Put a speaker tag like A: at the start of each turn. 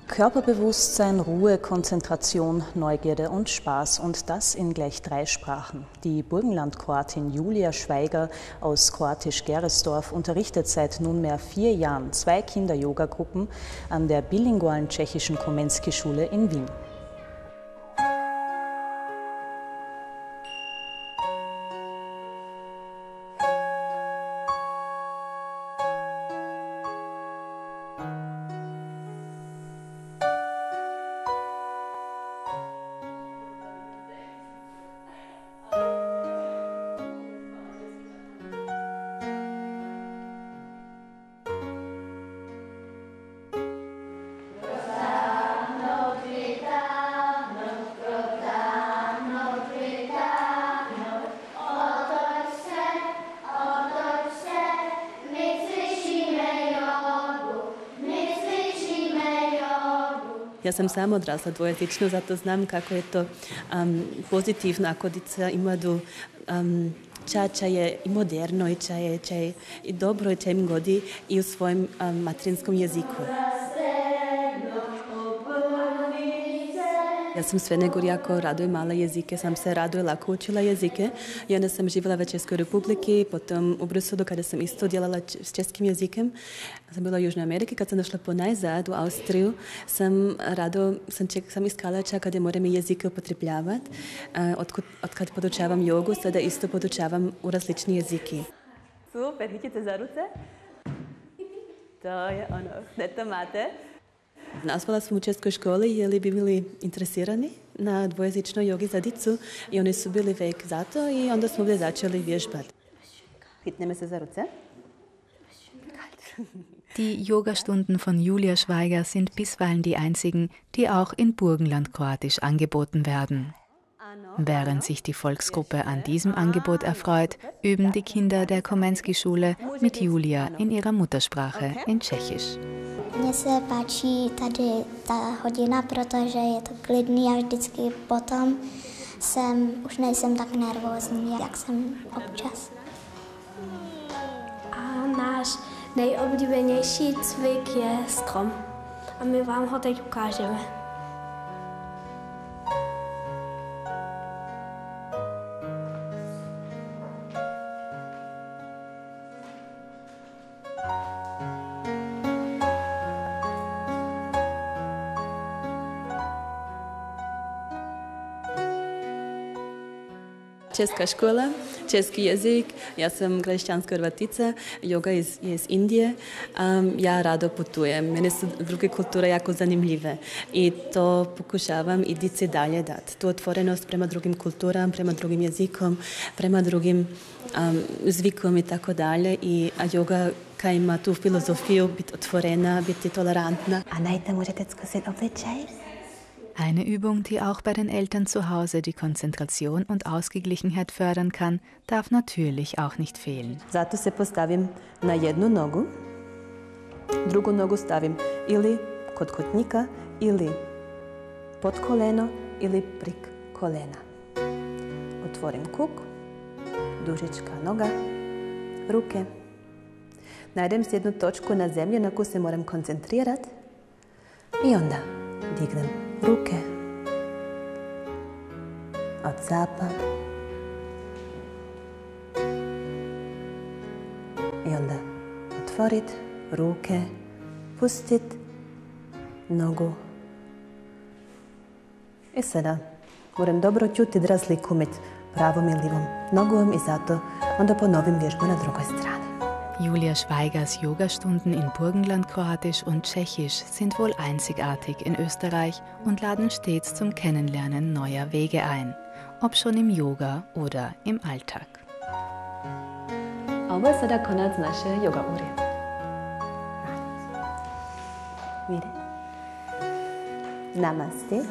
A: Körperbewusstsein, Ruhe, Konzentration, Neugierde und Spaß und das in gleich 3 Sprachen. Die Burgenland-Kroatin Julia Schweiger aus kroatisch-Geresdorf unterrichtet seit nunmehr 4 Jahren 2 Kinder-Yoga-Gruppen an der bilingualen tschechischen Komenski-Schule in Wien.
B: Ja sam sama odrasla dvojezično, zato znam kako je to pozitivno ako dica ima čača je i moderno i i dobro i im godi i u svojem materinskom jeziku. Ja sam sve nego jako rado imala jezike, sam se rado i lako učila jezike i onda sam živjela u Českoj Republiki, potom u Bruselu kada sam isto djelala s českim jezikem. Sam bila u Južnoj Ameriki, kad sam došla ponajzad u Austriju, sam iskala čak kada moram i jezike upotrebljavati. Od podučavam jogu, sada isto podučavam u različni jeziki. Super, hitite za ruce. To je ono, ne to mate. Nazvala sam u českoj školi jer bi bili interesirani na dvojezičnoj jogi za dicu i oni su bili vek za to i onda smo ovdje začeli vježbati. Hitneme se za ruce.
C: Die Yogastunden von Julia Schweiger sind bisweilen die einzigen, die auch in Burgenland kroatisch angeboten werden. Während sich die Volksgruppe an diesem Angebot erfreut, üben die Kinder der Komenski-Schule mit Julia in ihrer Muttersprache in Tschechisch.
D: Mně se páčí tady ta hodina, protože je to klidný a vždycky potom už nejsem tak nervózní, jak jsem občas.
E: A náš nejoblíbenější cvik je strom. A my vám ho teď ukážeme.
B: Česká škola, český jazyk, ja sam kršćanska Hrvatica, yoga je iz Indije, ja rado putujem, mene su druge kulture jako zanimljive i to pokušavam i dici dalje dati. Tu otvorenost prema drugim kulturama, prema drugim jezikom, prema drugim zvikom i tako dalje i yoga kaj ima tu filozofiju biti otvorena, biti tolerantna.
F: A najte možete zkusit obličaj?
C: Eine Übung, die auch bei den Eltern zu Hause die Konzentration und Ausgeglichenheit fördern kann, darf natürlich auch nicht fehlen.
B: Zato se postavim na jednu nogu, drugu nogu stavim ili kod kotnika, ili pod koleno, ili prik kolena. Otvorim kuk, dužička noga, ruke. Najdem si jednu točku na zemlji na koju se moram koncentrirati i onda dignem ruke od zapa i onda otvorit ruke, pustit nogu i sada moram dobro čuti razliku med pravom i livom nogom i zato onda ponovim vježbu na drugoj strani.
C: Julia Schweigers Yogastunden in Burgenland kroatisch und tschechisch sind wohl einzigartig in Österreich und laden stets zum Kennenlernen neuer Wege ein, ob schon im Yoga oder im Alltag.
B: Ovo je sada konac naše yoga ure. Namaste.